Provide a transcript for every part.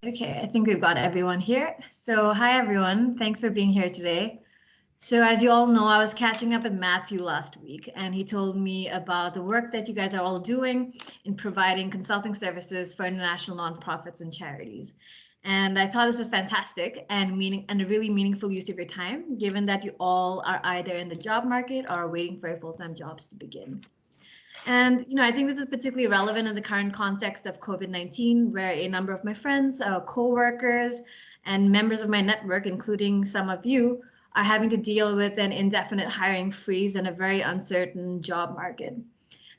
Okay, I think we've got everyone here. So hi everyone, thanks for being here today. So as you all know, I was catching up with Matthew last week and he told me about the work that you guys are all doing in providing consulting services for international nonprofits and charities. And I thought this was fantastic and a really meaningful use of your time, given that you all are either in the job market or waiting for full-time jobs to begin. And I think this is particularly relevant in the current context of COVID-19, where a number of my friends, co-workers, and members of my network, including some of you, are having to deal with an indefinite hiring freeze and a very uncertain job market.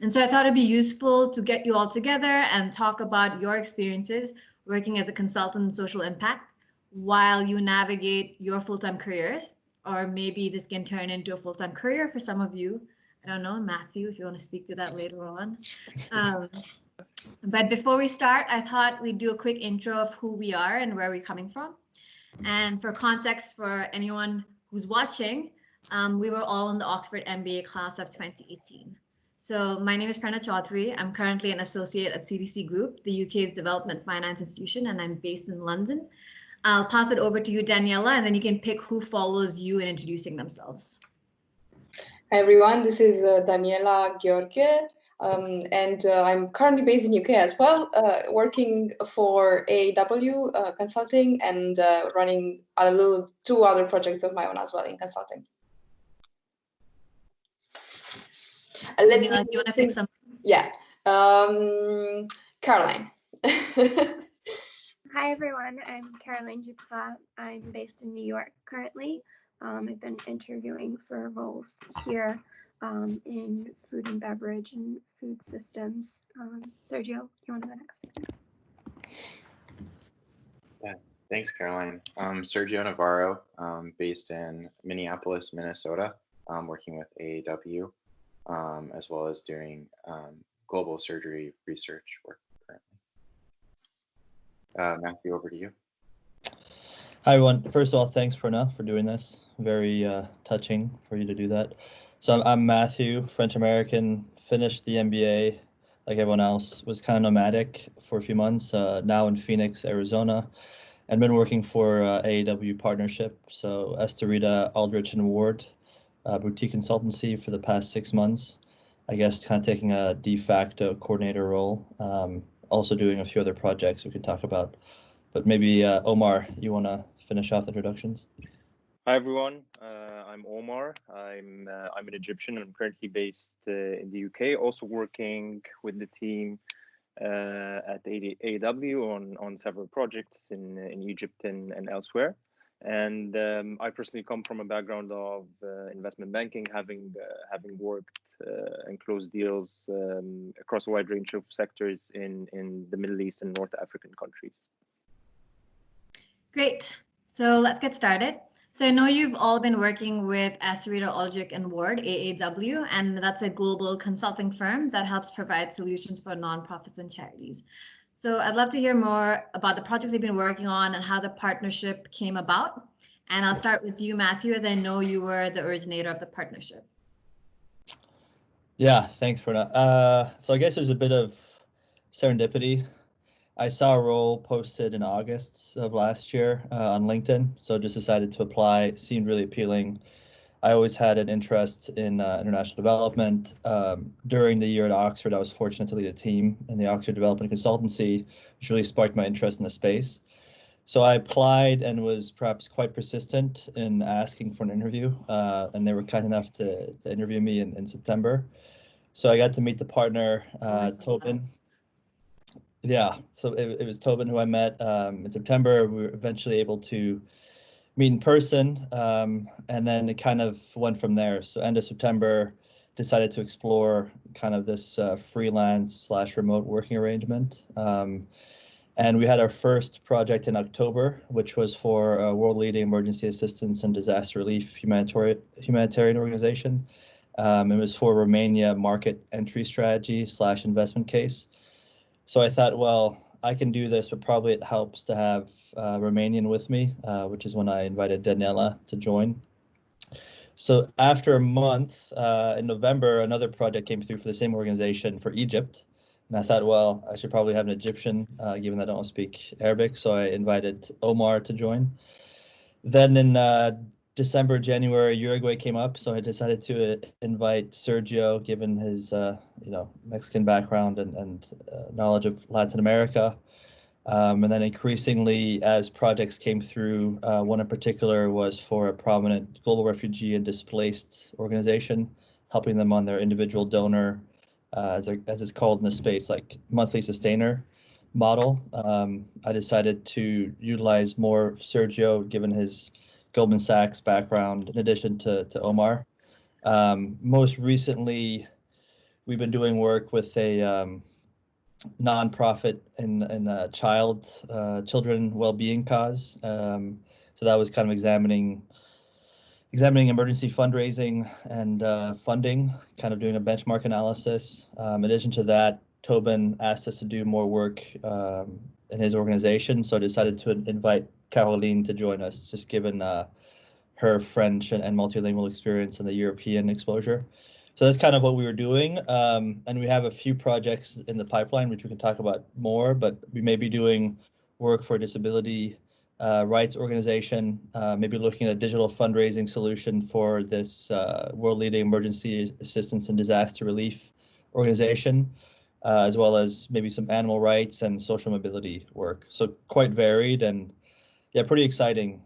And so I thought it'd be useful to get you all together and talk about your experiences working as a consultant in social impact while you navigate your full-time careers, or maybe this can turn into a full-time career for some of you. I don't know, Matthew, if you want to speak to that later on. But before we start, I thought we'd do a quick intro of who we are and where we're coming from. And for context for anyone who's watching, we were all in the Oxford MBA class of 2018. So my name is Prerna Choudhury. I'm currently an associate at CDC Group, the UK's development finance institution, and I'm based in London. I'll pass it over to you, Daniela, and then you can pick who follows you in introducing themselves. Hi everyone, this is Daniela Gheorghe, and I'm currently based in UK as well, working for AEW Consulting and running two other projects of my own as well in consulting. Daniela, do you want to pick some? Yeah, Caroline. Hi everyone, I'm Caroline Duprat. I'm based in New York currently. I've been interviewing for roles here in food and beverage and food systems. Sergio, you want to go next? Yeah, thanks, Caroline. Sergio Navarro, based in Minneapolis, Minnesota, working with AEW, as well as doing global surgery research work currently. Matthew, over to you. Hi, everyone. First of all, thanks, Prerna, for doing this. Very touching for you to do that. So I'm Matthew, French-American, finished the MBA like everyone else, was kind of nomadic for a few months, now in Phoenix, Arizona, and been working for AEW Partnership, so Esterita, Aldrich and Ward, boutique consultancy for the past 6 months. I guess kind of taking a de facto coordinator role, also doing a few other projects we could talk about. But maybe Omar, you want to finish off the introductions? Hi everyone, I'm Omar. I'm an Egyptian. I'm currently based in the UK, also working with the team at AEW on several projects in Egypt and elsewhere. And I personally come from a background of investment banking, having worked and closed deals across a wide range of sectors in the Middle East and North African countries. Great. So let's get started. So I know you've all been working with Esterita, Aldrich and Ward, AAW, and that's a global consulting firm that helps provide solutions for nonprofits and charities. So I'd love to hear more about the projects you've been working on and how the partnership came about. And I'll start with you, Matthew, as I know you were the originator of the partnership. Yeah, thanks, Prerna. So I guess there's a bit of serendipity. I saw a role posted in August of last year on LinkedIn, so just decided to apply. It seemed really appealing. I always had an interest in international development. During the year at Oxford, I was fortunate to lead a team in the Oxford Development Consultancy, which really sparked my interest in the space. So I applied and was perhaps quite persistent in asking for an interview, and they were kind enough to interview me in September. So I got to meet the partner, Tobin. Yeah, so it was Tobin who I met in September. We were eventually able to meet in person, and then it kind of went from there. So end of September, decided to explore kind of this freelance/remote working arrangement. And we had our first project in October, which was for a world-leading emergency assistance and disaster relief humanitarian organization. It was for Romania market entry strategy/investment case. So I thought, well, I can do this, but probably it helps to have Romanian with me, which is when I invited Daniela to join. So after a month, in November, another project came through for the same organization for Egypt. And I thought, well, I should probably have an Egyptian, given that I don't speak Arabic. So I invited Omar to join. Then in December, January, Uruguay came up, so I decided to invite Sergio, given his Mexican background and knowledge of Latin America. And then increasingly, as projects came through, one in particular was for a prominent global refugee and displaced organization, helping them on their individual donor, as it's called in the space, like monthly sustainer model. I decided to utilize more of Sergio, given his Goldman Sachs background, in addition to Omar. Most recently, we've been doing work with a nonprofit in children well-being cause. So that was kind of examining emergency fundraising and funding, kind of doing a benchmark analysis. In addition to that, Tobin asked us to do more work in his organization, so I decided to invite Caroline to join us, just given her French and multilingual experience and the European exposure. So that's kind of what we were doing. And we have a few projects in the pipeline, which we can talk about more, but we may be doing work for a disability rights organization, maybe looking at a digital fundraising solution for this world-leading emergency assistance and disaster relief organization, as well as maybe some animal rights and social mobility work. So quite varied and yeah, pretty exciting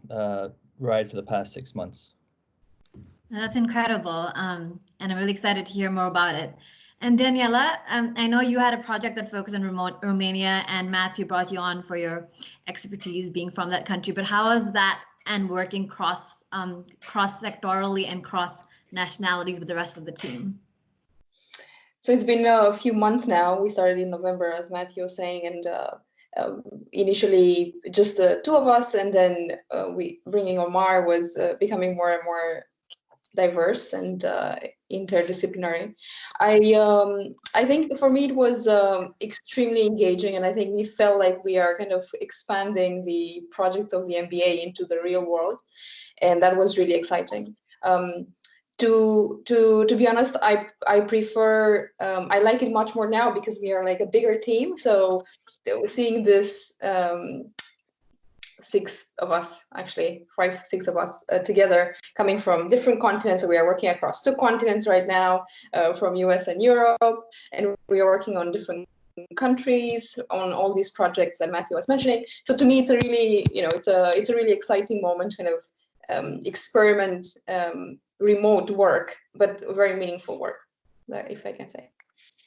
ride for the past 6 months. That's incredible. And I'm really excited to hear more about it. And Daniela, I know you had a project that focused on remote Romania, and Matthew brought you on for your expertise being from that country. But how is that and working cross-sectorally and cross-nationalities with the rest of the team? So it's been a few months now. We started in November, as Matthew was saying, and initially just the two of us, and then we bringing Omar was becoming more and more diverse and interdisciplinary. I think for me it was extremely engaging, and I think we felt like we are kind of expanding the project of the MBA into the real world, and that was really exciting. To be honest, I prefer I like it much more now because we are like a bigger team. So seeing this 6 of us, actually 5, 6 of us together, coming from different continents. So we are working across 2 continents right now, from US and Europe, and we are working on different countries on all these projects that Matthew was mentioning. So to me, it's a really, it's a really exciting moment, kind of experiment, remote work, but very meaningful work, if I can say.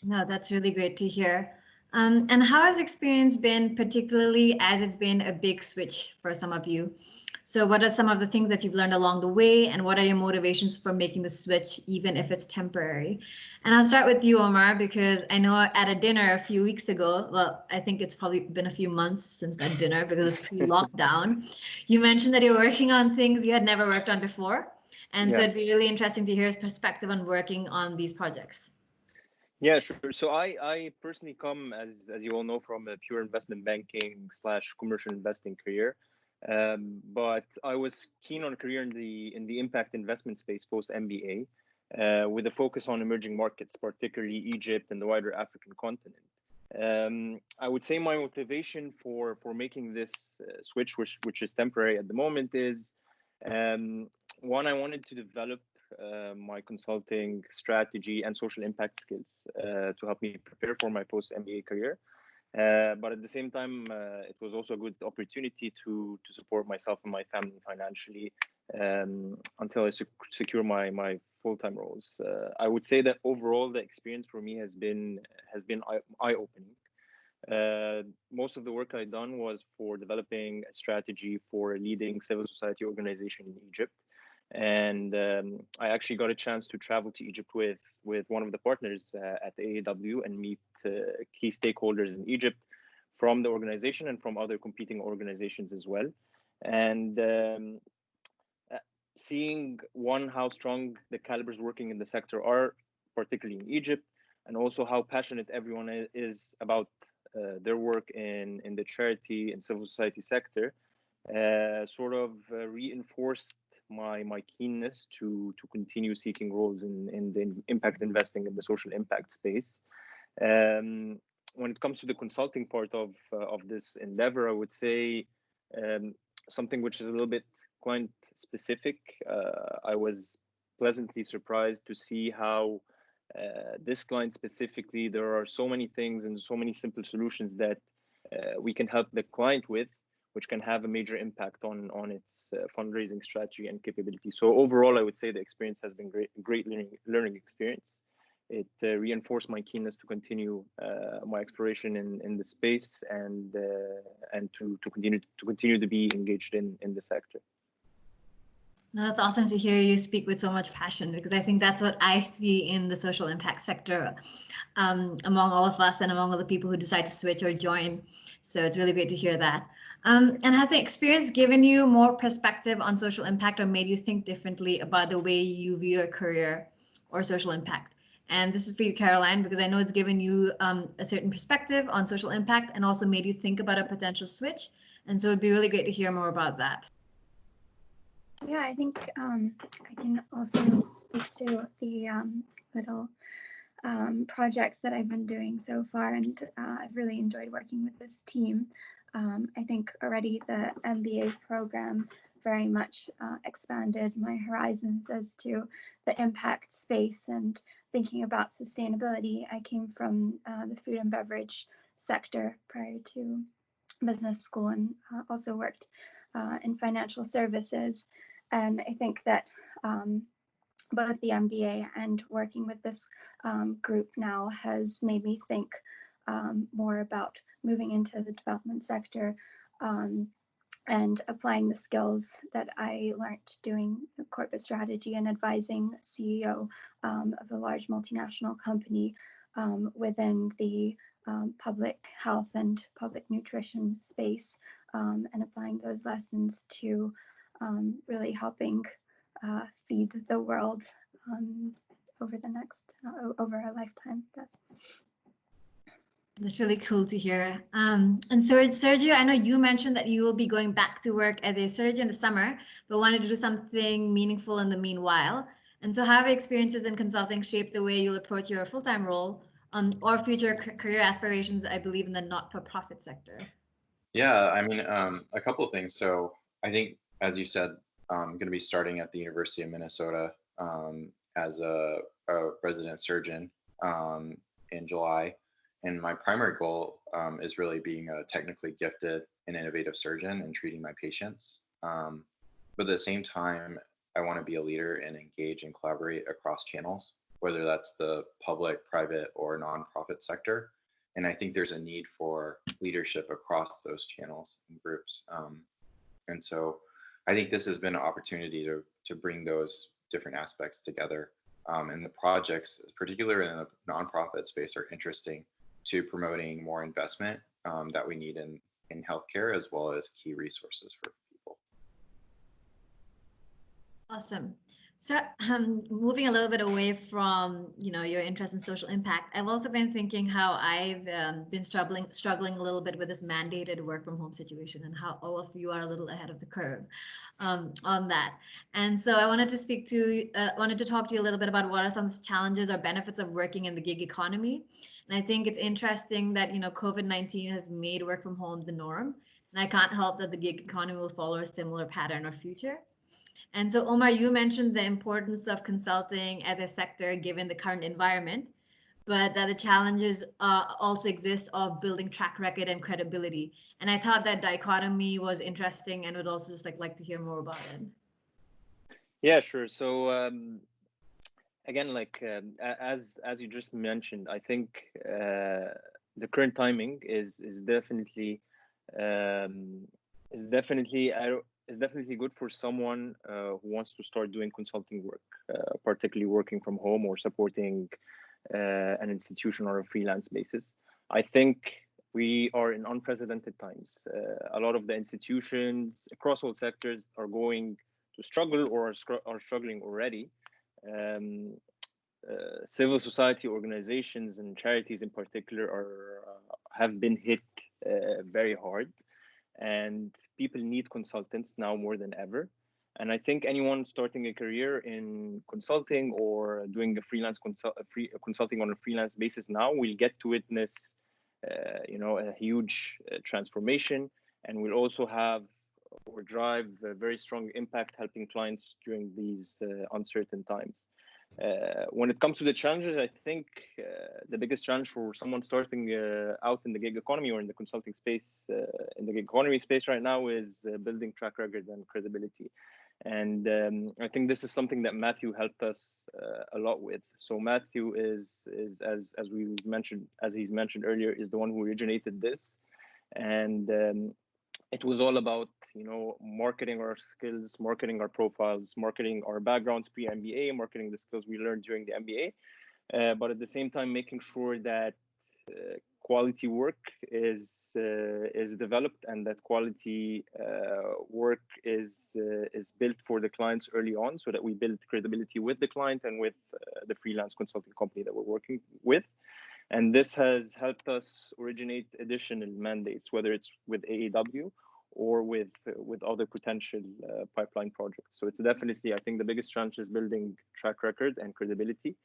No, that's really great to hear. And how has experience been, particularly as it's been a big switch for some of you? So what are some of the things that you've learned along the way, and what are your motivations for making the switch, even if it's temporary? And I'll start with you, Omar, because I know at a dinner a few weeks ago, well, I think it's probably been a few months since that dinner because it's pre-lockdown, you mentioned that you're working on things you had never worked on before. And so it'd be really interesting to hear his perspective on working on these projects. Yeah, sure. So I personally come, as you all know, from a pure investment banking / commercial investing career, but I was keen on a career in the impact investment space post MBA, with a focus on emerging markets, particularly Egypt and the wider African continent. I would say my motivation for making this switch, which is temporary at the moment, is one, I wanted to develop my consulting strategy and social impact skills to help me prepare for my post-MBA career. But at the same time, it was also a good opportunity to support myself and my family financially until I secure my full-time roles. I would say that overall, the experience for me has been eye-opening. Most of the work I've done was for developing a strategy for a leading civil society organization in Egypt. And I actually got a chance to travel to Egypt with one of the partners at AAW and meet key stakeholders in Egypt from the organization and from other competing organizations as well. And seeing, one, how strong the calibers working in the sector are, particularly in Egypt, and also how passionate everyone is about their work in the charity and civil society sector, sort of reinforced my keenness to continue seeking roles in the impact investing in the social impact space. when it comes to the consulting part of this endeavor, I would say something which is a little bit client specific. I was pleasantly surprised to see how this client specifically, there are so many things and so many simple solutions that we can help the client with, which can have a major impact on its fundraising strategy and capability. So overall, I would say the experience has been great learning experience. It reinforced my keenness to continue my exploration in the space and to continue to be engaged in the sector. No, that's awesome to hear you speak with so much passion, because I think that's what I see in the social impact sector among all of us and among all the people who decide to switch or join. So it's really great to hear that. And has the experience given you more perspective on social impact or made you think differently about the way you view your career or social impact? And this is for you, Caroline, because I know it's given you a certain perspective on social impact and also made you think about a potential switch. And so it'd be really great to hear more about that. Yeah, I think I can also speak to the little projects that I've been doing so far, and I've really enjoyed working with this team. I think already the MBA program very much expanded my horizons as to the impact space and thinking about sustainability. I came from the food and beverage sector prior to business school, and also worked in financial services. And I think that both the MBA and working with this group now has made me think more about moving into the development sector and applying the skills that I learned doing corporate strategy and advising CEO of a large multinational company within the public health and public nutrition space, and applying those lessons to really helping feed the world over a lifetime. That's really cool to hear. And so, Sergio, I know you mentioned that you will be going back to work as a surgeon this summer, but wanted to do something meaningful in the meanwhile. And so, how have experiences in consulting shaped the way you'll approach your full-time role or future career aspirations, I believe, in the not-for-profit sector? Yeah, I mean, a couple of things. So I think, as you said, I'm going to be starting at the University of Minnesota as a resident surgeon in July. And my primary goal is really being a technically gifted and innovative surgeon and treating my patients. But at the same time, I want to be a leader and engage and collaborate across channels, whether that's the public, private, or nonprofit sector. And I think there's a need for leadership across those channels and groups. And so I think this has been an opportunity to bring those different aspects together. And the projects, particularly in the nonprofit space, are interesting to promoting more investment that we need in healthcare, as well as key resources for people. Awesome. So moving a little bit away from your interest in social impact, I've also been thinking how I've been struggling a little bit with this mandated work from home situation, and how all of you are a little ahead of the curve on that. And so I wanted to talk to you a little bit about what are some of the challenges or benefits of working in the gig economy. And I think it's interesting that COVID-19 has made work from home the norm, and I can't help that the gig economy will follow a similar pattern or future. And so, Omar, you mentioned the importance of consulting as a sector given the current environment, but that the challenges also exist of building track record and credibility. And I thought that dichotomy was interesting, and would also just like to hear more about it. Yeah, sure. So again, as you just mentioned, I think the current timing is definitely good for someone who wants to start doing consulting work, particularly working from home or supporting an institution or a freelance basis. I think we are in unprecedented times. A lot of the institutions across all sectors are going to struggle or are struggling already. Civil society organizations and charities in particular have been hit very hard, and people need consultants now more than ever. And I think anyone starting a career in consulting or doing a freelance consulting on a freelance basis now will get to witness a huge transformation, and will also have or drive a very strong impact helping clients during these uncertain times. When it comes to the challenges, I think the biggest challenge for someone starting out in the gig economy or in the consulting space, in the gig economy space right now, is building track record and credibility. And I think this is something that Matthew helped us a lot with. So Matthew is as he's mentioned earlier, is the one who originated this, and it was all about marketing our skills, marketing our profiles, marketing our backgrounds pre-MBA, marketing the skills we learned during the MBA, but at the same time making sure that quality work is developed, and that quality work is built for the clients early on, so that we build credibility with the client and with the freelance consulting company that we're working with. And this has helped us originate additional mandates, whether it's with AAW or with other potential pipeline projects. So it's definitely, I think, the biggest challenge is building track record and credibility,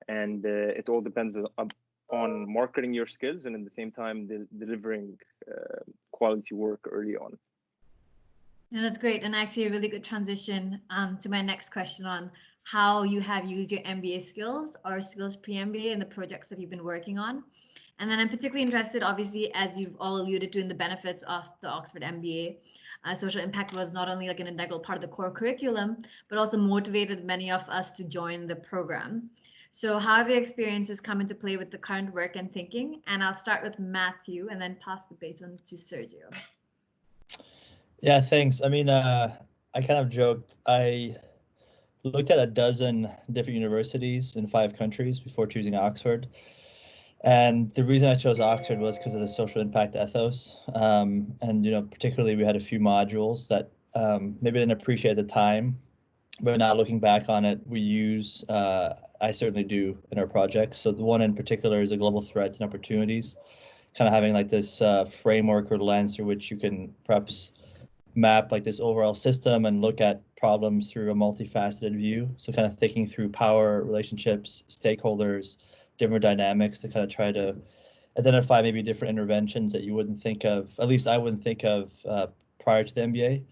and it all depends on marketing your skills and at the same time delivering quality work early on. Yeah, that's great, and actually a really good transition to my next question on how you have used your MBA skills or skills pre-MBA in the projects that you've been working on. And then I'm particularly interested, obviously, as you've all alluded to, in the benefits of the Oxford MBA. Social impact was not only like an integral part of the core curriculum, but also motivated many of us to join the program. So how have your experiences come into play with the current work and thinking? And I'll start with Matthew and then pass the baton to Sergio. Yeah, thanks. I mean, I kind of joked. I looked at a dozen different universities in 5 countries before choosing Oxford. And the reason I chose Oxford was because of the social impact ethos. And, particularly we had a few modules that maybe I didn't appreciate at the time, but now looking back on it, we use, I certainly do in our projects. So the one in particular is the global threats and opportunities, kind of having like this framework or lens through which you can perhaps map like this overall system and look at problems through a multifaceted view. So kind of thinking through power relationships, stakeholders, different dynamics to kind of try to identify maybe different interventions that you wouldn't think of, at least I wouldn't think of prior to the MBA.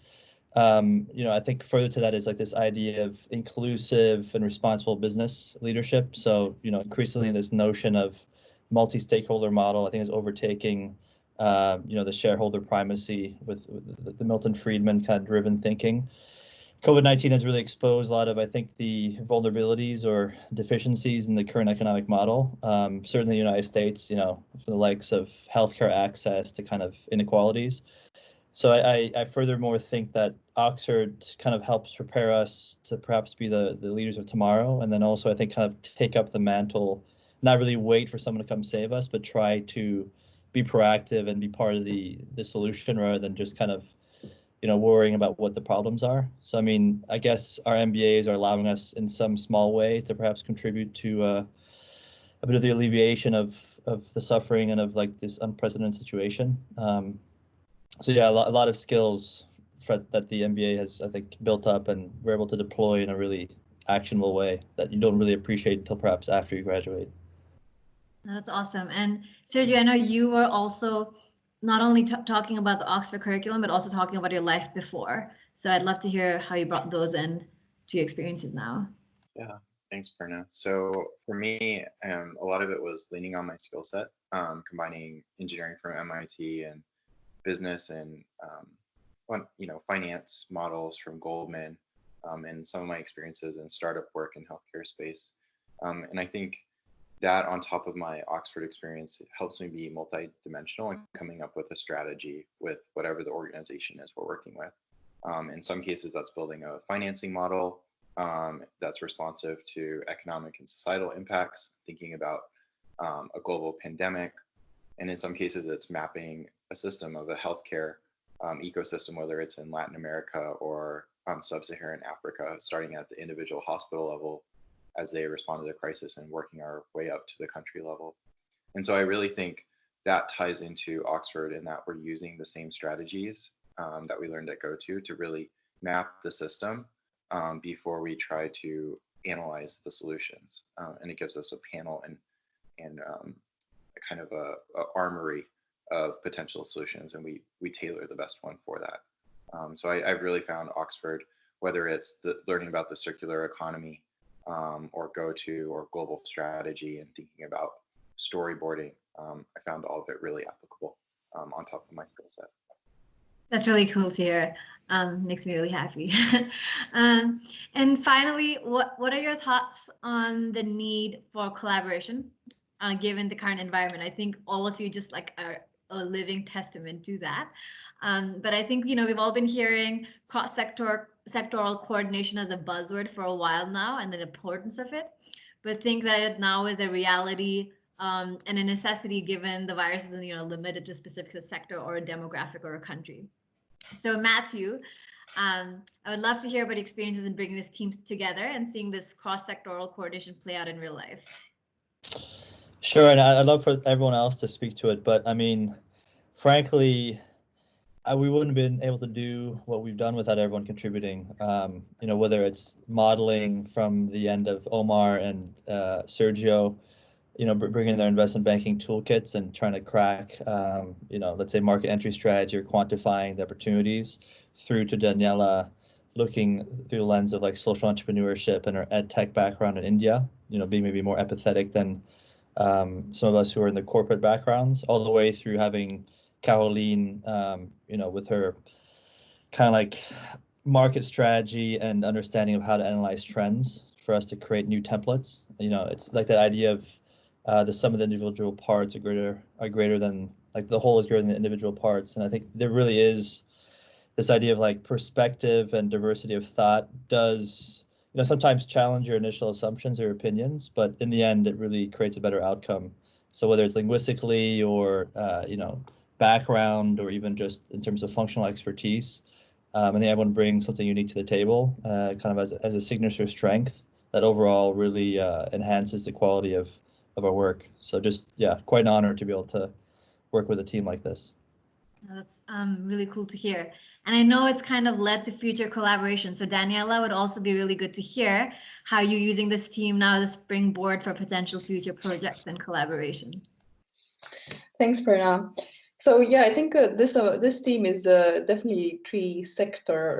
I think further to that is like this idea of inclusive and responsible business leadership. So, increasingly this notion of multi-stakeholder model, I think, is overtaking the shareholder primacy with the Milton Friedman kind of driven thinking. COVID-19 has really exposed a lot of, I think, the vulnerabilities or deficiencies in the current economic model. Certainly in the United States, from the likes of healthcare access to kind of inequalities. So I furthermore think that Oxford kind of helps prepare us to perhaps be the leaders of tomorrow. And then also, I think, kind of take up the mantle, not really wait for someone to come save us, but try to be proactive and be part of the solution rather than just kind of, worrying about what the problems are. So, I mean, I guess our MBAs are allowing us in some small way to perhaps contribute to a bit of the alleviation of the suffering and of like this unprecedented situation. So yeah, a lot of skills that the MBA has, I think, built up and we're able to deploy in a really actionable way that you don't really appreciate until perhaps after you graduate. That's awesome. And Sergio, I know you were also not only talking about the Oxford curriculum, but also talking about your life before. So I'd love to hear how you brought those in to your experiences now. Yeah, thanks, Prerna. So for me, a lot of it was leaning on my skill set, combining engineering from MIT and business and finance models from Goldman, and some of my experiences in startup work in healthcare space. And I think that on top of my Oxford experience, it helps me be multi-dimensional and coming up with a strategy with whatever the organization is we're working with. In some cases, that's building a financing model that's responsive to economic and societal impacts, thinking about a global pandemic. And in some cases, it's mapping a system of a healthcare ecosystem, whether it's in Latin America or sub-Saharan Africa, starting at the individual hospital level as they respond to the crisis and working our way up to the country level. And so I really think that ties into Oxford in that we're using the same strategies that we learned at GoTo to really map the system before we try to analyze the solutions. And it gives us a panel and kind of a armory of potential solutions, and we tailor the best one for that. So I've really found Oxford, whether it's learning about the circular economy, or go-to or global strategy and thinking about storyboarding, I found all of it really applicable on top of my skill set. That's really cool to hear. Makes me really happy. And finally, what are your thoughts on the need for collaboration, given the current environment? I think all of you just like are a living testament to that. But I think, we've all been hearing sectoral coordination as a buzzword for a while now, and the importance of it, but think that it now is a reality and a necessity given the virus isn't limited to specific sector or a demographic or a country. So Matthew, I would love to hear about your experiences in bringing this team together and seeing this cross-sectoral coordination play out in real life. Sure, and I'd love for everyone else to speak to it, but I mean, frankly, we wouldn't have been able to do what we've done without everyone contributing. Whether it's modeling from the end of Omar and Sergio, bringing their investment banking toolkits and trying to crack, let's say market entry strategy or quantifying the opportunities, through to Daniela looking through the lens of like social entrepreneurship and her ed tech background in India, being maybe more empathetic than some of us who are in the corporate backgrounds, all the way through having Caroline, with her kind of like market strategy and understanding of how to analyze trends for us to create new templates. It's like that idea of the sum of the individual parts are greater than, like, the whole is greater than the individual parts. And I think there really is this idea of like perspective and diversity of thought does, sometimes challenge your initial assumptions or opinions, but in the end, it really creates a better outcome. So whether it's linguistically or, background, or even just in terms of functional expertise, I think everyone brings something unique to the table, kind of as a signature strength that overall really enhances the quality of our work. So just, quite an honor to be able to work with a team like this. That's really cool to hear. And I know it's kind of led to future collaboration. So Daniela, would also be really good to hear how you're using this team now as a springboard for potential future projects and collaboration. Thanks, Prerna. So I think this team is definitely sectorial,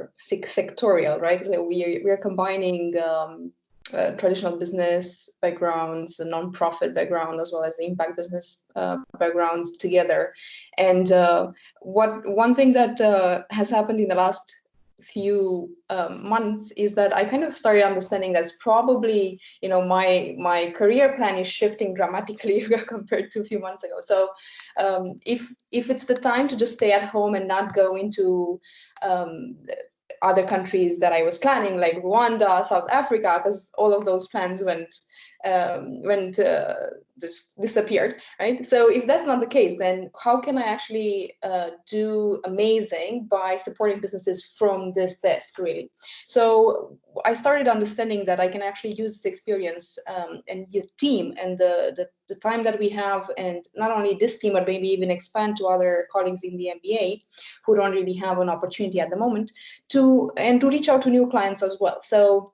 right? So we are combining traditional business backgrounds, the non-profit background, as well as the impact business backgrounds together. And one thing that has happened in the last few months is that I kind of started understanding that's probably, my career plan is shifting dramatically compared to a few months ago. So if it's the time to just stay at home and not go into other countries that I was planning, like Rwanda, South Africa, because all of those plans just disappeared, right? So if that's not the case, then how can I actually do amazing by supporting businesses from this desk, really? So I started understanding that I can actually use this experience and the team and the time that we have, and not only this team, but maybe even expand to other colleagues in the MBA who don't really have an opportunity at the moment, to reach out to new clients as well. So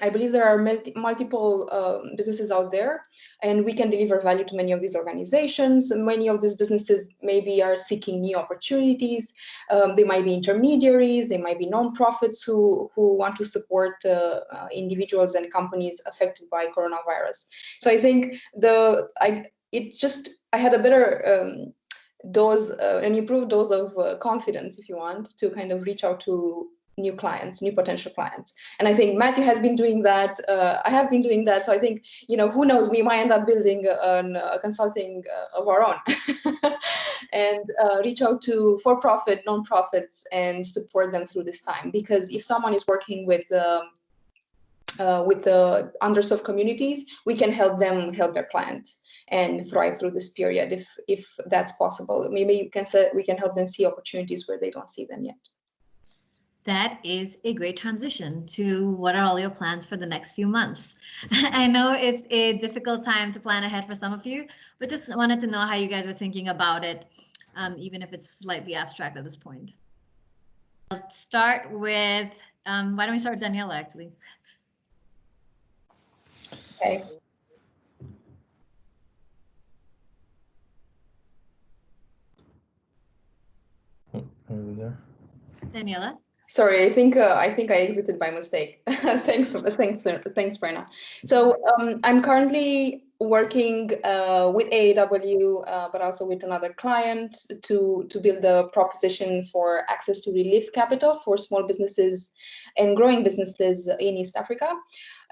I believe there are multiple businesses out there, and we can deliver value to many of these organizations. Many of these businesses maybe are seeking new opportunities. They might be intermediaries, they might be nonprofits who want to support individuals and companies affected by coronavirus. So I think I had a better dose, an improved dose of confidence, if you want, to kind of reach out to new clients, new potential clients. And I think Matthew has been doing that. I have been doing that. So I think, who knows, we might end up building a consulting of our own and reach out to for-profit, non-profits, and support them through this time. Because if someone is working with the underserved communities, we can help them help their clients and thrive through this period if that's possible. Maybe you can say we can help them see opportunities where they don't see them yet. That is a great transition to what are all your plans for the next few months. I know it's a difficult time to plan ahead for some of you, but just wanted to know how you guys are thinking about it, even if it's slightly abstract at this point. I'll start with, why don't we start with Daniela, actually? Okay. over there. Daniela? Sorry, I think I exited by mistake. Thanks, Prerna. So I'm currently working with AAW, but also with another client to build a proposition for access to relief capital for small businesses and growing businesses in East Africa,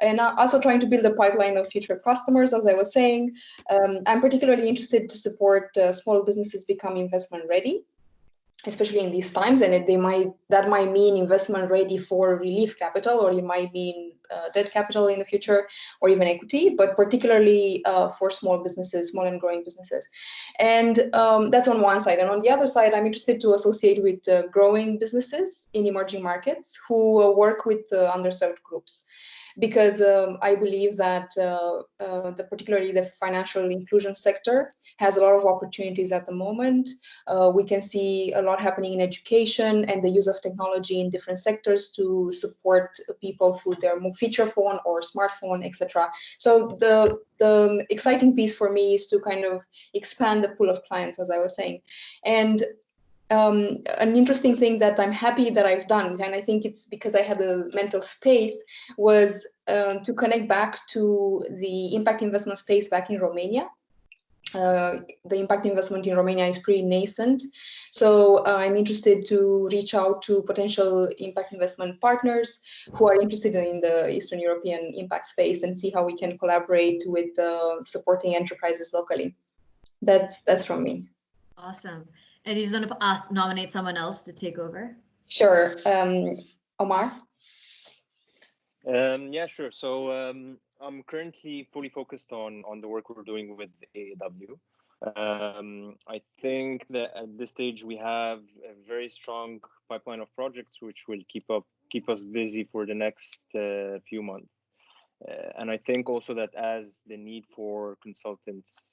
and also trying to build a pipeline of future customers. As I was saying, I'm particularly interested to support small businesses become investment ready, especially in these times, and that might mean investment ready for relief capital, or it might mean debt capital in the future, or even equity, but particularly for small businesses, small and growing businesses. And that's on one side. And on the other side, I'm interested to associate with growing businesses in emerging markets who work with underserved groups, because I believe that particularly the financial inclusion sector has a lot of opportunities at the moment. We can see a lot happening in education and the use of technology in different sectors to support people through their feature phone or smartphone, etc. So the exciting piece for me is to kind of expand the pool of clients, as I was saying. And an interesting thing that I'm happy that I've done, and I think it's because I had a mental space, was to connect back to the impact investment space back in Romania. The impact investment in Romania is pretty nascent. So I'm interested to reach out to potential impact investment partners who are interested in the Eastern European impact space and see how we can collaborate with supporting enterprises locally. That's from me. Awesome. And he's going to nominate someone else to take over? Sure. Omar? Yeah, sure. So I'm currently fully focused on the work we're doing with AAW. I think that at this stage we have a very strong pipeline of projects which will keep us busy for the next few months. And I think also that as the need for consultants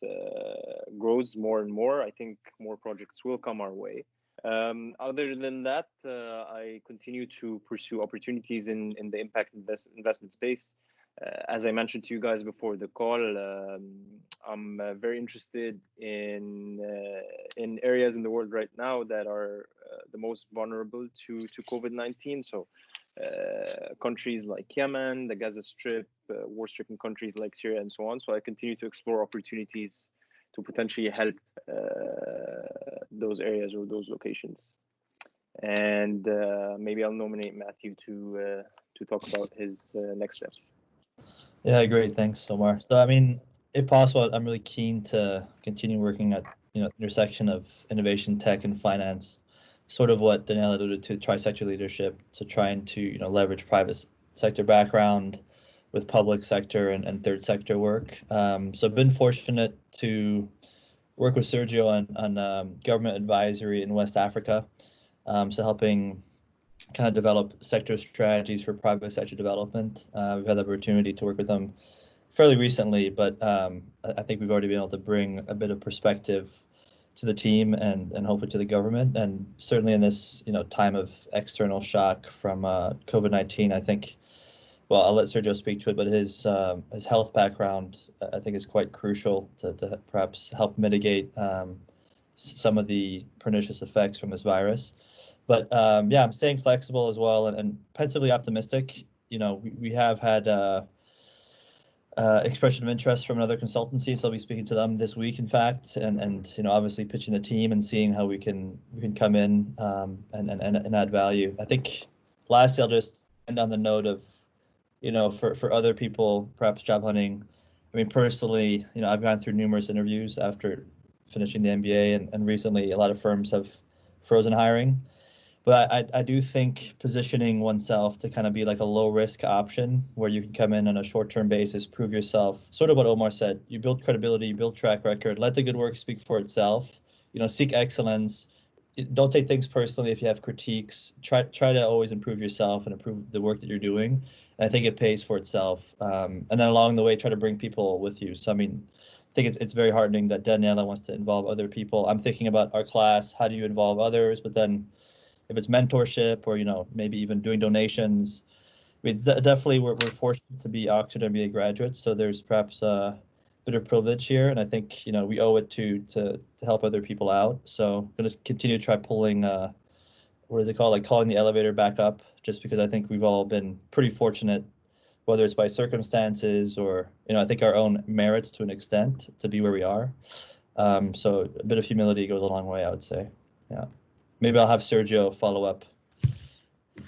grows more and more, I think more projects will come our way. Other than that, I continue to pursue opportunities in the impact investment space. As I mentioned to you guys before the call, I'm very interested in areas in the world right now that are the most vulnerable to COVID-19. So countries like Yemen, the Gaza Strip, war-stricken countries like Syria, and so on. So I continue to explore opportunities to potentially help those areas or those locations. And maybe I'll nominate Matthew to talk about his next steps. Yeah, great. Thanks, Omar. So, I mean, if possible, I'm really keen to continue working at intersection of innovation, tech, and finance. Sort of what Daniela alluded to, tri-sector leadership. So trying to leverage private sector background with public sector and third sector work. So I've been fortunate to work with Sergio on government advisory in West Africa. So helping kind of develop sector strategies for private sector development. We've had the opportunity to work with them fairly recently, but I think we've already been able to bring a bit of perspective to the team and hopefully to the government. And certainly in this time of external shock from COVID-19, I think, well, I'll let Sergio speak to it, but his health background, I think, is quite crucial to perhaps help mitigate some of the pernicious effects from this virus. But yeah, I'm staying flexible as well and pensively optimistic. We have had expression of interest from another consultancy, so I'll be speaking to them this week, in fact, and obviously pitching the team and seeing how we can come in and add value. I think lastly, I'll just end on the note of for other people perhaps job hunting. I mean, personally, I've gone through numerous interviews after finishing the MBA, and recently a lot of firms have frozen hiring. But I do think positioning oneself to kind of be like a low risk option where you can come in on a short-term basis, prove yourself, sort of what Omar said, you build credibility, you build track record, let the good work speak for itself, seek excellence. Don't take things personally if you have critiques. Try to always improve yourself and improve the work that you're doing. And I think it pays for itself. And then along the way, try to bring people with you. So, I mean, I think it's very heartening that Daniela wants to involve other people. I'm thinking about our class, how do you involve others? But then if it's mentorship or, maybe even doing donations, I mean, definitely we're fortunate to be Oxford MBA graduates. So there's perhaps a bit of privilege here. And I think, we owe it to help other people out. So I'm going to continue to try pulling what is it called? Like calling the elevator back up, just because I think we've all been pretty fortunate, whether it's by circumstances or, I think our own merits to an extent to be where we are. So a bit of humility goes a long way, I would say. Yeah. Maybe I'll have Sergio follow up.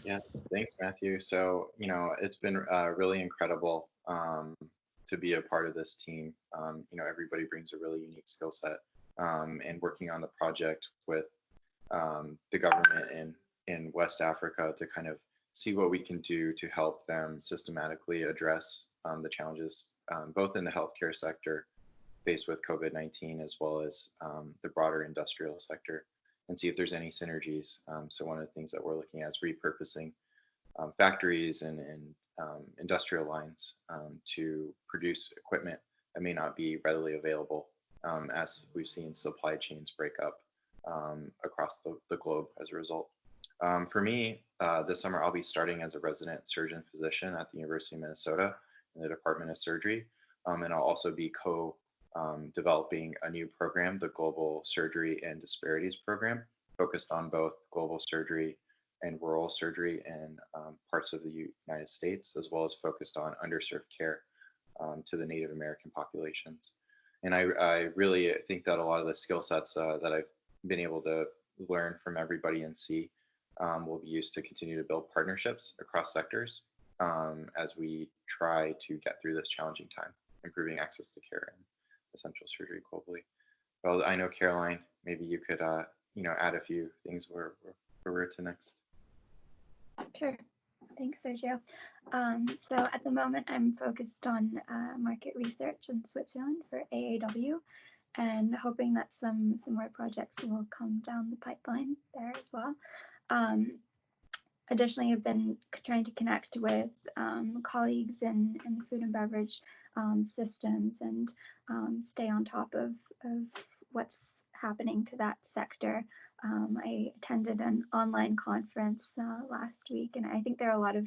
Yeah, thanks, Matthew. So, it's been really incredible to be a part of this team. Everybody brings a really unique skill set, and working on the project with the government in West Africa to kind of see what we can do to help them systematically address the challenges, both in the healthcare sector faced with COVID-19, as well as the broader industrial sector, and see if there's any synergies. So one of the things that we're looking at is repurposing factories and industrial lines to produce equipment that may not be readily available, as we've seen supply chains break up across the globe as a result. For me, this summer I'll be starting as a resident surgeon physician at the University of Minnesota in the Department of Surgery, and I'll also be developing a new program, the Global Surgery and Disparities Program, focused on both global surgery and rural surgery in parts of the United States, as well as focused on underserved care to the Native American populations. And I really think that a lot of the skill sets that I've been able to learn from everybody and see will be used to continue to build partnerships across sectors as we try to get through this challenging time, improving access to care and essential surgery globally. Well, I know, Caroline, maybe you could add a few things where we're to next. Sure. Thanks, Sergio. So at the moment, I'm focused on market research in Switzerland for AAW, and hoping that some more projects will come down the pipeline there as well. Additionally, I've been trying to connect with colleagues in food and beverage systems and stay on top of what's happening to that sector. I attended an online conference last week, and I think there are a lot of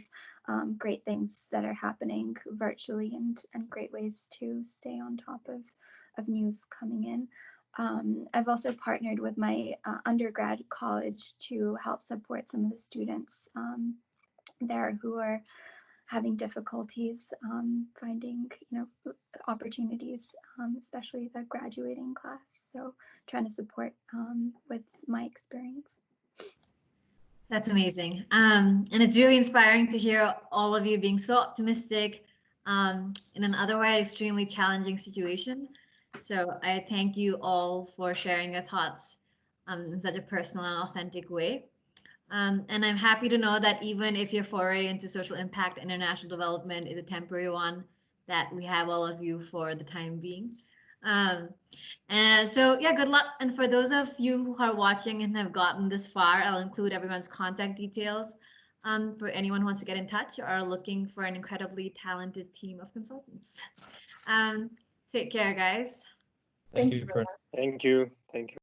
great things that are happening virtually and great ways to stay on top of news coming in. I've also partnered with my undergrad college to help support some of the students there who are having difficulties finding opportunities, especially the graduating class. So trying to support with my experience. That's amazing. And it's really inspiring to hear all of you being so optimistic in an otherwise extremely challenging situation. So I thank you all for sharing your thoughts in such a personal and authentic way. And I'm happy to know that even if your foray into social impact and international development is a temporary one, that we have all of you for the time being. And so, yeah, good luck. And for those of you who are watching and have gotten this far, I'll include everyone's contact details for anyone who wants to get in touch or are looking for an incredibly talented team of consultants. Take care, guys. Thank you. Thank you. Thank you.